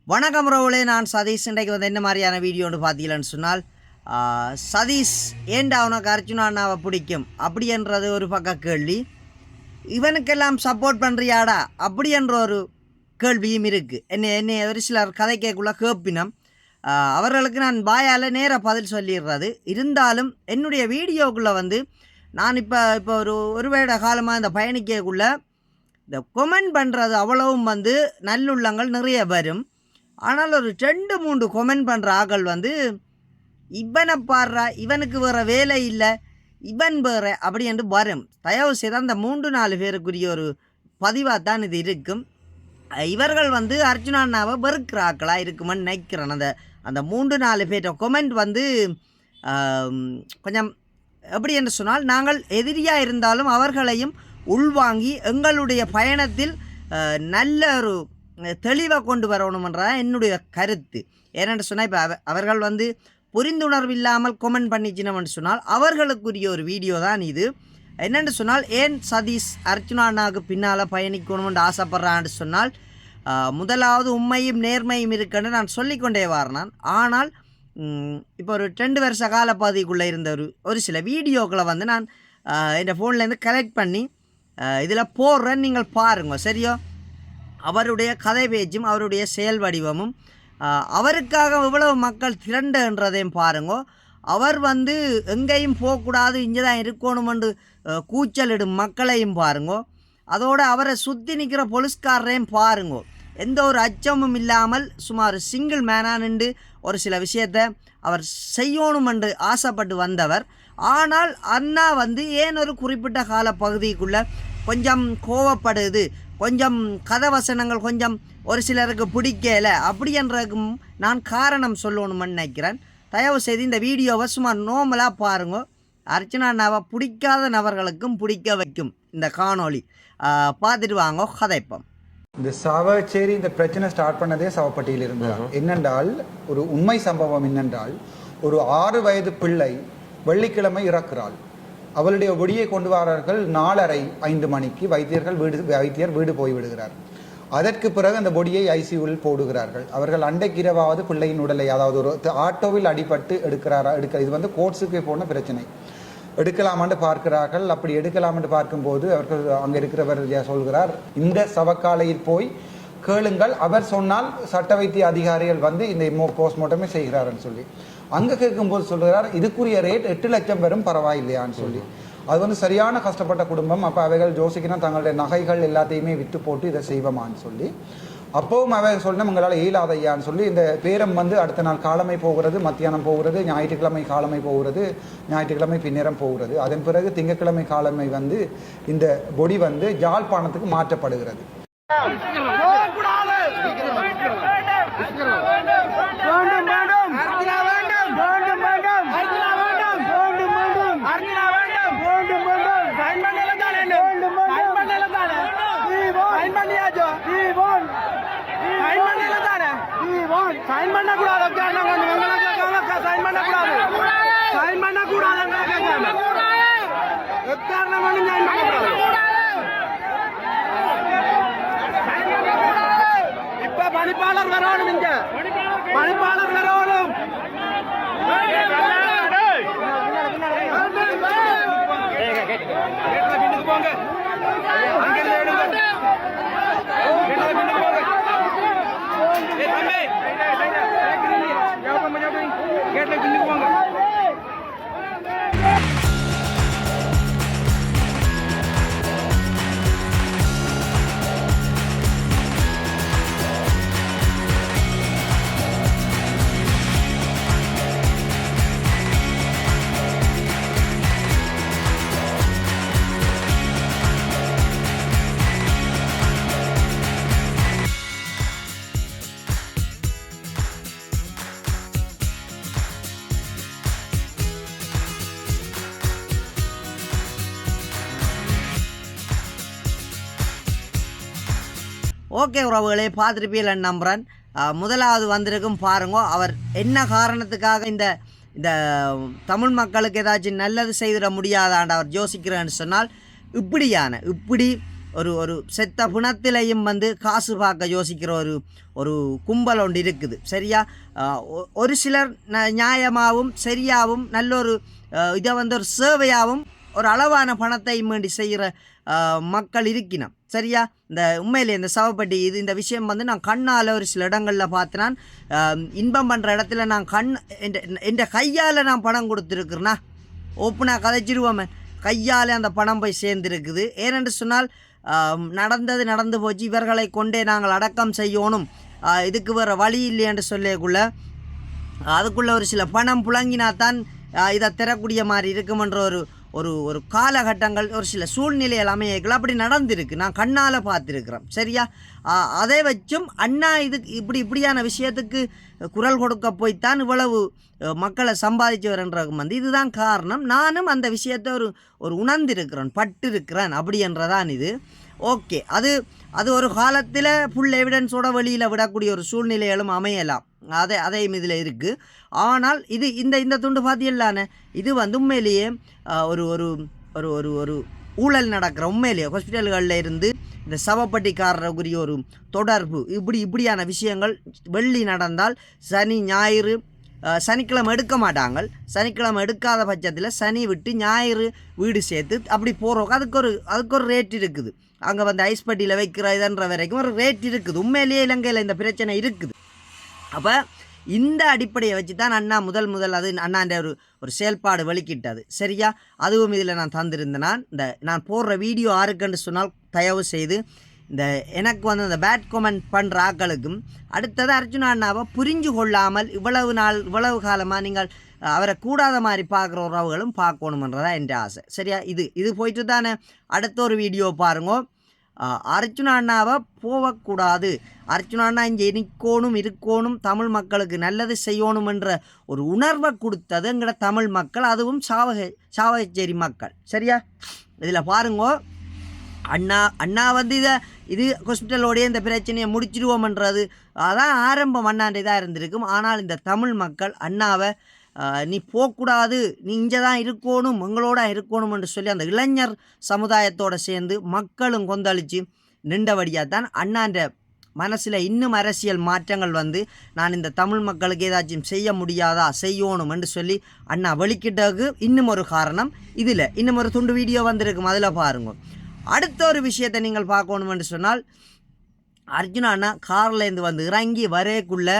வணக்கம் ரோவலே, நான் சதீஷ். இன்றைக்கு வந்து என்ன மாதிரியான வீடியோன்னு பார்த்தீங்கன்னு சொன்னால், சதீஷ் ஏண்டா உனக்கு அர்ஜுனா அண்ணாவை பிடிக்கும் அப்படின்றது ஒரு பக்க கேள்வி. இவனுக்கெல்லாம் சப்போர்ட் பண்ணுறியாடா அப்படின்ற ஒரு கேள்வியும் இருக்குது. என்னை ஒரு சிலர் கதை கேட்குள்ள கேட்பினம். அவர்களுக்கு நான் வாயால் நேராக பதில் சொல்லிடுறது. இருந்தாலும் என்னுடைய வீடியோக்குள்ளே வந்து நான் இப்போ ஒரு வருட காலமாக இந்த பயணிக்கக்குள்ளே இந்த கொமெண்ட் பண்ணுறது அவ்வளவும் வந்து நல்லுள்ளங்கள் நிறைய வரும். ஆனால் ஒரு 2-3 கொமெண்ட் பண்ணுற ஆக்கள் வந்து இவனை பாடுறா, இவனுக்கு வேறு வேலை இல்லை, இவன் வேறு அப்படி என்று வரும். தயவு செய்து அந்த 3-4 பேருக்குரிய ஒரு பதிவாக தான் இது இருக்கும். இவர்கள் வந்து அர்ஜுனா அண்ணாவை வெறுக்கிற ஆக்களாக இருக்குமென்னு நினைக்கிறேன். அந்த 3-4 பேர்ட்ட கொமெண்ட் வந்து கொஞ்சம் எப்படி என்று சொன்னால், நாங்கள் எதிரியாக இருந்தாலும் அவர்களையும் உள்வாங்கி எங்களுடைய பயணத்தில் நல்ல ஒரு தெளிவாக கொண்டு வரணுமென்றதான் என்னுடைய கருத்து. ஏனென்று சொன்னால், இப்போ அவர்கள் வந்து புரிந்துணர்வு இல்லாமல் கொமெண்ட் பண்ணிச்சினோம்னு சொன்னால் அவர்களுக்குரிய ஒரு வீடியோ தான் இது. என்னென்று சொன்னால், ஏன் சதீஷ் அர்ஜுனா அண்ணாவுக்கு பின்னால் பயணிக்கணும்னு ஆசைப்பட்றான்னு சொன்னால், முதலாவது உண்மையும் நேர்மையும் இருக்குன்னு நான் சொல்லிக்கொண்டே வரேன். ஆனால் இப்போ ஒரு 2 வருஷ காலப்பகுதிக்குள்ளே இருந்த ஒரு சில வீடியோக்களை வந்து நான் என் ஃபோன்லேருந்து கலெக்ட் பண்ணி இதில் போடுறேன். நீங்கள் பாருங்கள் சரியோ. அவருடைய கதை பேச்சும் அவருடைய செயல் வடிவமும் அவருக்காக இவ்வளவு மக்கள் திரண்டுன்றதையும் பாருங்கோ. அவர் வந்து எங்கேயும் போகக்கூடாது, இங்கே தான் இருக்கணுமென்று கூச்சலிடும் மக்களையும் பாருங்கோ. அதோடு அவரை சுற்றி நிற்கிற போலீஸ்காரரையும் பாருங்கோ. எந்த ஒரு அச்சமும் இல்லாமல் சுமார் சிங்கிள் மேனாக நின்று ஒரு சில விஷயத்தை அவர் செய்யணுமென்று ஆசைப்பட்டு வந்தவர். ஆனால் அண்ணா வந்து ஏன் ஒரு குறிப்பிட்ட கால பகுதிக்குள்ளே கொஞ்சம் கோவப்படுது, கொஞ்சம் கதை வசனங்கள் கொஞ்சம் ஒரு சிலருக்கு பிடிக்கலை அப்படின்றதுக்கும் நான் காரணம் சொல்லணுமென்னு நினைக்கிறேன். தயவு செய்து இந்த வீடியோவை சும்மா நோமலாக பாருங்க. அர்ச்சனா அண்ணாவை பிடிக்காத நபர்களுக்கும் பிடிக்க வைக்கும் இந்த காணொளி. பார்த்துட்டு வாங்க கதைப்போம். இந்த சாவச்சேரி இந்த பிரச்சனை ஸ்டார்ட் பண்ணதே சவப்பட்டியில் இருந்தார். என்னென்றால் ஒரு உண்மை சம்பவம் என்னென்றால், ஒரு 6 வயது பிள்ளை வெள்ளிக்கிழமை இறக்கிறாள். அவளுடைய ஒடியை கொண்டு வரார்கள் 4:30-5 மணிக்கு. வைத்தியர் வீடு போய்விடுகிறார். அதற்கு பிறகு அந்த பொடியை ஐசியூவில் போடுகிறார்கள். அவர்கள் அண்டைக்கு இரவாவது பிள்ளையின் உடலை, அதாவது ஒரு ஆட்டோவில் அடிபட்டு இது வந்து கோர்ட்ஸுக்கு போன பிரச்சனை, எடுக்கலாமான்னு பார்க்கிறார்கள். அப்படி எடுக்கலாமென்று பார்க்கும்போது அவர்கள் அங்கே இருக்கிறவர் சொல்கிறார், இந்த சவக்காலையில் போய் கேளுங்கள், அவர் சொன்னால் சட்ட வைத்திய அதிகாரிகள் வந்து இந்த போஸ்ட்மார்ட்டமே செய்கிறாருன்னு சொல்லி அங்கே கேட்கும்போது சொல்கிறார், இதுக்குரிய ரேட் 8 லட்சம் வரும், பரவாயில்லையான்னு சொல்லி. அது வந்து சரியான கஷ்டப்பட்ட குடும்பம். அப்போ அவைகள் யோசிக்கணும், தங்களுடைய நகைகள் எல்லாத்தையுமே விற்று போட்டு இதை செய்வோமான்னு சொல்லி. அப்போவும் அவைகள் சொல்லணும், எங்களால் இயலாதையான்னு சொல்லி. இந்த பேரம் வந்து அடுத்த நாள் காலமை போகிறது, மத்தியானம் போகிறது, ஞாயிற்றுக்கிழமை காலமை போகிறது, ஞாயிற்றுக்கிழமை பின்னேரம் போகிறது. அதன் பிறகு திங்கட்கிழமை காலமை வந்து இந்த பொடி வந்து யாழ்ப்பாணத்துக்கு மாற்றப்படுகிறது. சைன் பண்ணக்கூடாது, சைன் பண்ணக்கூடாது, சைன் பண்ணக்கூடாது, இப்ப பணிப்பாளர் வரணும், இங்க பணிப்பாளர் வரணும். போங்க கேட்ல பின்னுக்கு போங்க. ஓகே உறவுகளே, பார்த்துருப்பீங்கன்னு நம்புகிறேன். முதலாவது வந்திருக்கும் பாருங்க. அவர் என்ன காரணத்துக்காக இந்த தமிழ் மக்களுக்கு ஏதாச்சும் நல்லது செய்திட முடியாதாண்டு அவர் யோசிக்கிறேன்னு சொன்னால், இப்படி ஒரு ஒரு செத்த பிணத்திலையும் வந்து காசு பார்க்க யோசிக்கிற ஒரு கும்பல் ஒன்று இருக்குது. சரியா? ஒரு சிலர் நியாயமாகவும் சரியாகவும் நல்ல ஒரு இதை வந்து ஒரு சேவையாகவும் ஒரு அளவான பணத்தை வேண்டி செய்கிற மக்கள் இருக்கணும். சரியா? இந்த உண்மையிலே இந்த சவப்பட்டி இந்த விஷயம் வந்து நான் கண்ணால் ஒரு சில இடங்களில் பார்த்தினான். இன்பம் பண்ணுற இடத்துல நான் என் கையால் நான் பணம் கொடுத்துருக்குறேன்னா ஓப்பனாக கதைச்சிருவோமே, கையால் அந்த பணம் போய் சேர்ந்துருக்குது. ஏனென்று சொன்னால் நடந்து போச்சு, இவர்களை கொண்டே நாங்கள் அடக்கம் செய்யணும், இதுக்கு வேறு வழி இல்லையென்று சொல்லக்குள்ள அதுக்குள்ளே ஒரு சில பணம் புழங்கினாத்தான் இதை தரக்கூடிய மாதிரி இருக்குமென்ற ஒரு ஒரு காலகட்டங்கள் ஒரு சில சூழ்நிலைகள் அமையங்கள் அப்படி நடந்திருக்கு. நான் கண்ணால் பார்த்துருக்குறேன். சரியா? அதை வச்சும் அண்ணா இப்படியான விஷயத்துக்கு குரல் கொடுக்க போய்த்தான் இவ்வளவு மக்களை சம்பாதிச்சு வரன்றது வந்து இதுதான் காரணம். நானும் அந்த விஷயத்தை ஒரு உணர்ந்திருக்கிறேன், பட்டிருக்கிறேன் அப்படி என்றதான் இது. ஓகே, அது ஒரு காலத்தில் ஃபுல் எவிடன்ஸோட வெளியில் விடக்கூடிய ஒரு சூழ்நிலைகளும் அமையலாம், அதையும் இதில் இருக்குது. ஆனால் இந்த துண்டு பார்த்தீங்களானே, இது வந்து உண்மையிலேயே ஒரு ஒரு ஒரு ஒரு ஒரு ஊழல் நடக்கிற உண்மையிலேயே ஹாஸ்பிட்டல்களில் இருந்து இந்த சவப்பட்டிக்காரருக்குரிய ஒரு தொடர்பு இப்படியான விஷயங்கள் வெள்ளி நடந்தால் சனி ஞாயிறு சனிக்கிழமை எடுக்க மாட்டாங்க. சனிக்கிழமை எடுக்காத பட்சத்தில் சனி விட்டு ஞாயிறு வீடு சேர்த்து அப்படி போகிறோம். அதுக்கு ஒரு ரேட் இருக்குது. அங்கே வந்து ஐஸ்பட்டியில் வைக்கிற இதன்ற வரைக்கும் ஒரு ரேட் இருக்குது. உண்மையிலேயே இலங்கையில் இந்த பிரச்சனை இருக்குது. அப்போ இந்த அடிப்படையை வச்சு தான் அண்ணா முதல் அது அண்ணாண்ட ஒரு செயல்பாடு வெளிக்கிட்டது. சரியா? அதுவும் இதில் நான் தந்திருந்தேன். நான் போடுற வீடியோ யாருக்குன்னு சொன்னால் தயவு செய்து எனக்கு வந்து அந்த பேட் கமெண்ட் பண்ணுற ஆக்களுக்கும் அடுத்தது அர்ஜுனா அண்ணாவை புரிஞ்சு கொள்ளாமல் இவ்வளவு காலமாக நீங்கள் அவரை கூடாத மாதிரி பார்க்குற உறவுகளும் பார்க்கணுமன்றதான் என் ஆசை. சரியா? இது போயிட்டு தானே அடுத்த ஒரு வீடியோ பாருங்க. அர்ஜுனா அண்ணாவை போகக்கூடாது, அர்ஜுனா அண்ணா இங்கே இருக்கணும், தமிழ் மக்களுக்கு நல்லது செய்யணுமென்ற ஒரு உணர்வை கொடுத்தது எங்கட தமிழ் மக்கள், அதுவும் சாவகச்சேரி மக்கள். சரியா? இதில் பாருங்க, அண்ணா வந்து இது ஹாஸ்பிட்டலோடைய இந்த பிரச்சனையை முடிச்சிடுவோம்ன்றது அதான் ஆரம்பம் அண்ணாண்ட இதாக இருந்திருக்கும். ஆனால் இந்த தமிழ் மக்கள் அண்ணாவை நீ போகக்கூடாது, நீ இங்கே தான் இருக்கணும், எங்களோட இருக்கணும் என்று சொல்லி அந்த இளைஞர் சமுதாயத்தோடு சேர்ந்து மக்களும் கொந்தளித்து நின்றபடியாக தான் அண்ணாண்ட மனசில் இன்னும் அரசியல் மாற்றங்கள் வந்து நான் இந்த தமிழ் மக்களுக்கு ஏதாச்சும் செய்ய முடியாதா, செய்யணும் என்று சொல்லி அண்ணா வெளிக்கிட்டதுக்கு இன்னும் ஒரு காரணம். இதில் இன்னும் ஒரு துண்டு வீடியோ வந்திருக்கும், அதில் பாருங்க. அடுத்த ஒரு விஷயத்தை நீங்கள் பார்க்கணும் என்று சொன்னால், அர்ஜுனா அண்ணா கார்லேருந்து வந்து இறங்கி வரேக்குள்ள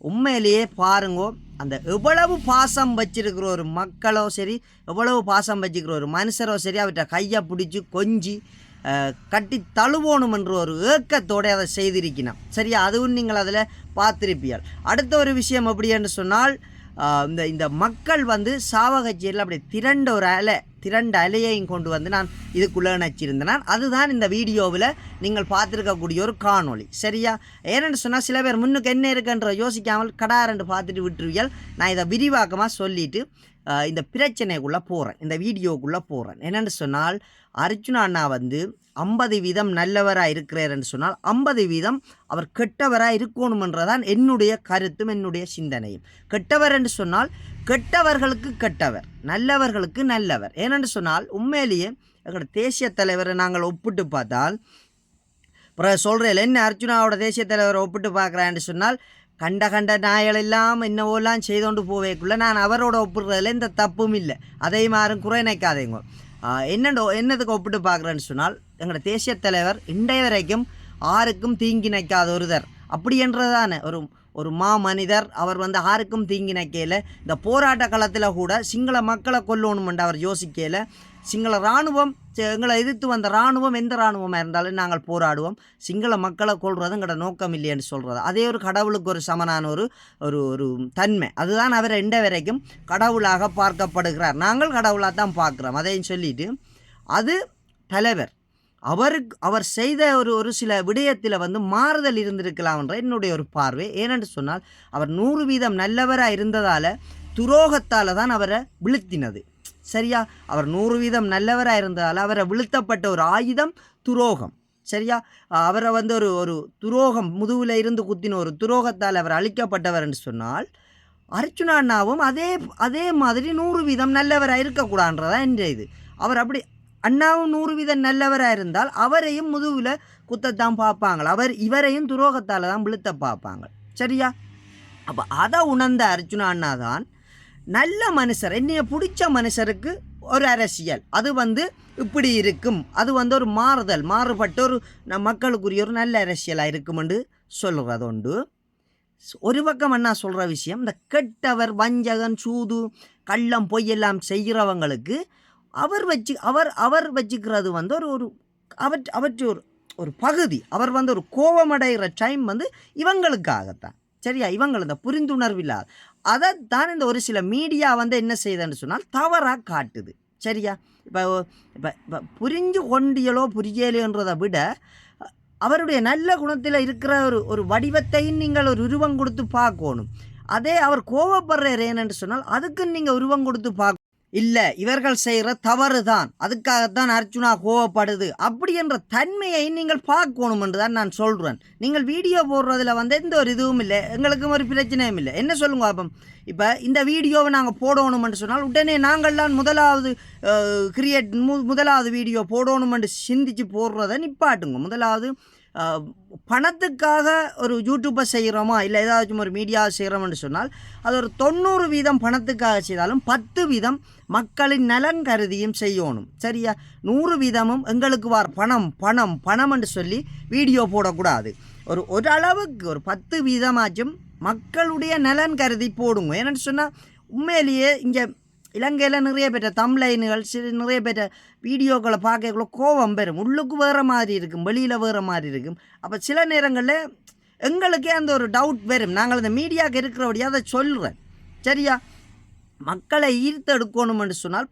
உண்மையிலேயே பாருங்கோ, அந்த எவ்வளவு பாசம் வச்சிருக்கிற ஒரு மக்களோ சரி, எவ்வளவு பாசம் வச்சுக்கிற ஒரு மனுஷரோ சரி, அவர்கிட்ட கையை பிடிச்சி கொஞ்சி கட்டி தழுவோணும் என்ற ஒரு ஏக்கத்தோடு அதை செய்திருக்கணும். சரியா? அதுவும் நீங்கள் அதில் பார்த்துருப்பீர்கள். அடுத்த ஒரு விஷயம் எப்படி என்று சொன்னால், இந்த மக்கள் வந்து சாவகச்சேரியில் அப்படி திரண்ட அலையையும் கொண்டு வந்து நான் இதுக்குள்ளே நினச்சிருந்தேன். அதுதான் இந்த வீடியோவில் நீங்கள் பார்த்துருக்கக்கூடிய ஒரு காணொளி. சரியா? ஏன்னு சொன்னால் சில பேர் முன்னுக்கு என்ன இருக்குன்ற யோசிக்காமல் கடாரண்டு பார்த்துட்டு விட்டுருவியல். நான் இதை விரிவாக்கமாக சொல்லிவிட்டு இந்த பிரச்சனைக்குள்ளே போகிறேன், இந்த வீடியோக்குள்ளே போகிறேன். என்னென்னு சொன்னால், அர்ஜுனா அண்ணா வந்து 50% நல்லவராக இருக்கிறார் என்று சொன்னால் 50% அவர் கெட்டவராக இருக்கணுமென்றதான் என்னுடைய கருத்தும் என்னுடைய சிந்தனையும். கெட்டவர் என்று சொன்னால் கெட்டவர்களுக்கு கெட்டவர், நல்லவர்களுக்கு நல்லவர். ஏனென்று சொன்னால் உண்மையிலேயே எங்களோட தேசிய தலைவரை நாங்கள் ஒப்பிட்டு பார்த்தால், அப்புறம் சொல்கிறேன் என்ன அர்ஜுனாவோட தேசிய தலைவரை ஒப்பிட்டு பார்க்குறான்னு சொன்னால், கண்ட நாயல் எல்லாம் என்னவோலாம் செய்தோண்டு போவேக்குள்ள நான் அவரோட ஒப்பிடுறதுல எந்த தப்பும் இல்லை, அதை மாறும் குறை நினைக்காதேங்க. என்னதுக்கு ஒப்பிட்டு பார்க்குறேன்னு சொன்னால், எங்களோட தேசிய தலைவர் இன்றைய வரைக்கும் ஆருக்கும் தீங்கி நினைக்காத ஒருவர், அப்படி என்றதானே ஒரு மனிதர். அவர் வந்து ஆருக்கும் தீங்கி நினைக்கல. இந்த போராட்ட காலத்தில் கூட சிங்கள மக்களை கொல்லணுமென்று அவர் யோசிக்கல. சிங்கள இராணுவம் எங்களை எதிர்த்து வந்த இராணுவம் எந்த இராணுவமாக இருந்தாலும் நாங்கள் போராடுவோம், சிங்கள மக்களை கொள்வது எங்களோட நோக்கம் இல்லைன்னு சொல்கிறது. அதே ஒரு கடவுளுக்கு ஒரு சமனான ஒரு தன்மை. அதுதான் அவர் இன்றைய வரைக்கும் கடவுளாக பார்க்கப்படுகிறார். நாங்கள் கடவுளாக தான் பார்க்குறோம். அதையும் சொல்லிட்டு அது தலைவர் அவர் செய்த ஒரு சில விடயத்தில் வந்து மாறுதல் இருந்திருக்கலாம் என்ற என்னுடைய ஒரு பார்வை. ஏனென்று சொன்னால், அவர் 100% நல்லவராக இருந்ததால் துரோகத்தால் தான் அவரை வீழ்த்தினது. சரியா? அவர் 100% நல்லவராக இருந்ததால் அவரை வீழ்த்தப்பட்ட ஒரு ஆயுதம் துரோகம். சரியா? அவரை வந்து ஒரு துரோகம் முதுகில் இருந்து குத்தின ஒரு துரோகத்தால் அவர் அழிக்கப்பட்டவர் என்று சொன்னால், அர்ஜுனா அண்ணாவும் அதே மாதிரி 100% நல்லவராக இருக்கக்கூடாதுன்றதான் என்ற இது. அவர் அப்படி அண்ணாவும் 100% நல்லவராக இருந்தால் அவரையும் முதுகில் குத்தத்தான் பார்ப்பாங்க. இவரையும் துரோகத்தால் தான் விழுத்த பார்ப்பாங்க. சரியா? அப்போ அதை உணர்ந்த அர்ஜுனா அண்ணா தான் நல்ல மனுஷர், என்னைய பிடிச்ச மனுஷருக்கு ஒரு அரசியல் அது இப்படி இருக்கும், அது ஒரு மாறுபட்ட ஒரு மக்களுக்குரிய ஒரு நல்ல அரசியலாக இருக்குமென்று சொல்கிறது உண்டு. ஒரு பக்கம் அண்ணா சொல்கிற விஷயம், இந்த கெட்டவர் வஞ்சகன் சூது கள்ளம் பொய்யெல்லாம் செய்கிறவங்களுக்கு அவர் வச்சுக்கிறது ஒரு அவற்று ஒரு பகுதி. அவர் ஒரு கோபமடைகிற டைம் இவங்களுக்காகத்தான். சரியா? இவங்கள் இந்த புரிந்துணர்வில்லாத அதைத்தான் இந்த ஒரு சில மீடியா என்ன செய்யுதுன்னு சொன்னால் தவறாக காட்டுது. சரியா? இப்போ புரிஞ்சு கொண்டியலோ புரியலையோன்றதை விட அவருடைய நல்ல குணத்தில் இருக்கிற ஒரு வடிவத்தையும் நீங்கள் ஒரு உருவம் கொடுத்து பார்க்கணும். அதே அவர் கோவப்படுற ஏன்னு சொன்னால் அதுக்கு நீங்கள் உருவம் கொடுத்து பார்க்க இல்லை, இவர்கள் செய்கிற தவறு தான், அதுக்காகத்தான் அர்ஜுனா கோவப்படுது அப்படி என்ற தன்மையை நீங்கள் பார்க்கணும் என்று தான் நான் சொல்கிறேன். நீங்கள் வீடியோ போடுறதுல எந்த ஒரு இதுவும் இல்லை, எங்களுக்கும் ஒரு பிரச்சனையும் இல்லை. என்ன சொல்லுங்க அப்போ? இப்போ இந்த வீடியோவை நாங்கள் போடணுமென்று சொன்னால் உடனே நாங்கள்லாம் முதலாவது வீடியோ போடணுமென்று சிந்திச்சு போடுறதை நிப்பாட்டுங்க. முதலாவது பணத்துக்காக ஒரு யூடியூப்பை செய்கிறோமா இல்லை ஏதாச்சும் ஒரு மீடியாவை செய்கிறோம்னு சொன்னால் அது ஒரு 90% பணத்துக்காக செய்தாலும் 10% மக்களின் நலன் கருதியும் செய்யணும். சரியா? 100% எங்களுக்கு பணம் பணம் பணம் என்று சொல்லி வீடியோ போடக்கூடாது. ஒரு அளவுக்கு ஒரு 10% மக்களுடைய நலன் கருதி போடுங்க. ஏன்னு சொன்னால் உண்மையிலேயே இங்கே இலங்கையில் நிறைய பேர் தம்ப்லைன்கள் நிறைய பேர் வீடியோக்களை பார்க்கக்குள்ள கோபம் பெறும். உள்ளுக்கு வேறு மாதிரி இருக்கும், வெளியில் வேறு மாதிரி இருக்கும். அப்போ சில நேரங்களில் எங்களுக்கே அந்த ஒரு டவுட் வரும். நாங்கள் இந்த மீடியாவுக்கு இருக்கிறபடியாக அதை சொல்கிறேன். சரியா? மக்களை ஈர்த்தெடுக்கணும்னு சொன்னால்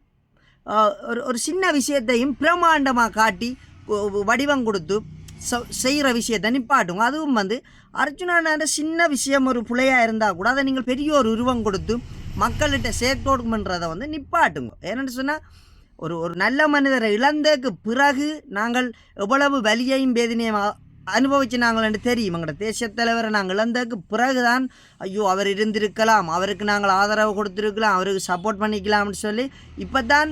ஒரு சின்ன விஷயத்தையும் பிரமாண்டமாக காட்டி வடிவம் கொடுத்து செய்கிற விஷயத்தை நிப்பாட்டுங்க. அதுவும் அர்ஜுனான சின்ன விஷயம் ஒரு பிள்ளையாக இருந்தால் கூட அதை நீங்கள் பெரிய ஒரு உருவம் கொடுத்து மக்கள்கிட்ட சேர்க்கணுமன்றதை நிப்பாட்டுங்க. ஏன்னு சொன்னால் ஒரு நல்ல மனிதரை இழந்ததுக்கு பிறகு நாங்கள் எவ்வளவு வலியையும் வேதனையும் அனுபவிச்சு நாங்கள் என்று தெரியும். எங்களோட தேசிய தலைவரை நாங்கள் இழந்ததுக்கு பிறகுதான் ஐயோ அவர் இருந்திருக்கலாம், அவருக்கு நாங்கள் ஆதரவு கொடுத்துருக்கலாம், அவருக்கு சப்போர்ட் பண்ணிக்கலாம்னு சொல்லி இப்போ தான்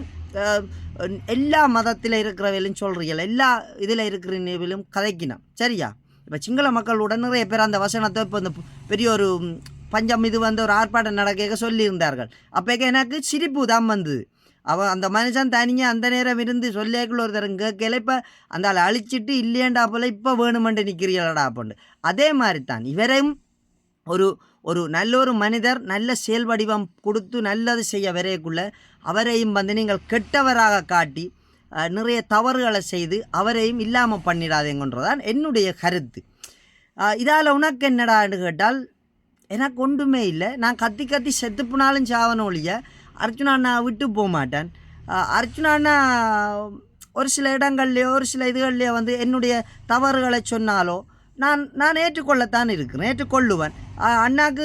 எல்லா மதத்தில் இருக்கிறவர்களும் சொல்கிறீர்கள், எல்லா இதில் இருக்கிறவர்களும் கதைக்கினோம். சரியா? இப்போ சிங்கள மக்களோட நிறைய பேர் அந்த வசனத்தை இப்போ இந்த பெரிய ஒரு பஞ்சம் இது ஒரு ஆர்ப்பாட்டம் நடக்க சொல்லியிருந்தார்கள். அப்போ எனக்கு சிரிப்பு தான் வந்தது. அந்த மனுஷன் தனியாக அந்த நேரம் இருந்து சொல்லியாக்குள்ள ஒரு தரம் கேட்கல, இப்போ அந்த ஆளை அழிச்சிட்டு இல்லையண்டா போல் இப்போ வேணுமென்று நிற்கிறீங்களடா அப்படின்னு. அதே மாதிரி தான் இவரையும் ஒரு நல்ல ஒரு மனிதர் நல்ல செயல் வடிவம் கொடுத்து நல்லது செய்ய வரையக்குள்ள அவரையும் நீங்கள் கெட்டவராக காட்டி நிறைய தவறுகளை செய்து அவரையும் இல்லாமல் பண்ணிடாதேங்கன்றதான் என்னுடைய கருத்து. இதால் உனக்கு என்னடான்னு கேட்டால் எனக்கு ஒன்றுமே இல்லை. நான் கத்தி செத்துப்புனாலும் சாவன ஒழிய அர்ஜுனா அண்ணா விட்டு போக மாட்டேன். அர்ஜுனா அண்ணா ஒரு சில இடங்கள்லையோ ஒரு சில இதுகள்லையோ என்னுடைய தவறுகளை சொன்னாலோ நான் ஏற்றுக்கொள்ளத்தான் இருக்கிறேன், ஏற்றுக்கொள்ளுவேன். அண்ணாக்கு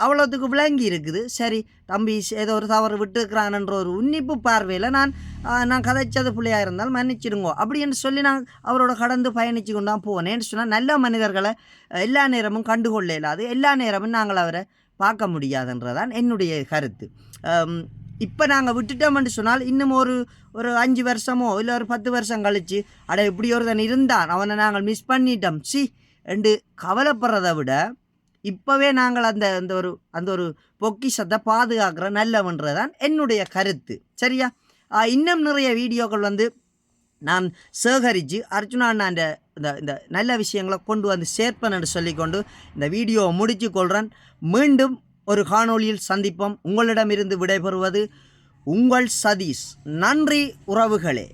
அவ்வளோத்துக்கு விளங்கி இருக்குது. சரி தம்பி ஏதோ ஒரு தவறு விட்டுருக்கிறான்ன்ற ஒரு உன்னிப்பு பார்வையில் நான் கதைச்சது பிள்ளையாக இருந்தால் மன்னிச்சிடுங்கோ அப்படின்னு சொல்லி நான் அவரோட கடந்து பயணித்து கொண்டு தான் போவேன். ஏன்னு சொன்னால் நல்ல மனிதர்களை எல்லா நேரமும் கண்டுகொள்ள இயலாது, எல்லா நேரமும் நாங்கள் அவரை பார்க்க முடியாதுன்றதான் என்னுடைய கருத்து. இப்போ நாங்கள் விட்டுட்டோம்னு சொன்னால் இன்னும் ஒரு 5 வருஷமோ இல்லை ஒரு 10 வருஷம் கழித்து இப்படி ஒருத்தன் இருந்தான் அவனை நாங்கள் மிஸ் பண்ணிட்டோம் என்று கவலைப்படுறதை விட இப்போவே நாங்கள் அந்த ஒரு பொக்கிஷத்தை பாதுகாக்கிற நல்லவன்றதான் என்னுடைய கருத்து. சரியா? இன்னும் நிறைய வீடியோக்கள் நான் சேகரித்து அர்ஜுனா அண்ணாண்ட இந்த நல்ல விஷயங்களை கொண்டு சேர்ப்பேன்னு சொல்லிக்கொண்டு இந்த வீடியோவை முடித்து கொள்கிறேன். மீண்டும் ஒரு காணொளியில் சந்திப்போம். உங்களிடமிருந்து விடைபெறுவது உங்கள் சதீஷ். நன்றி உறவுகளே.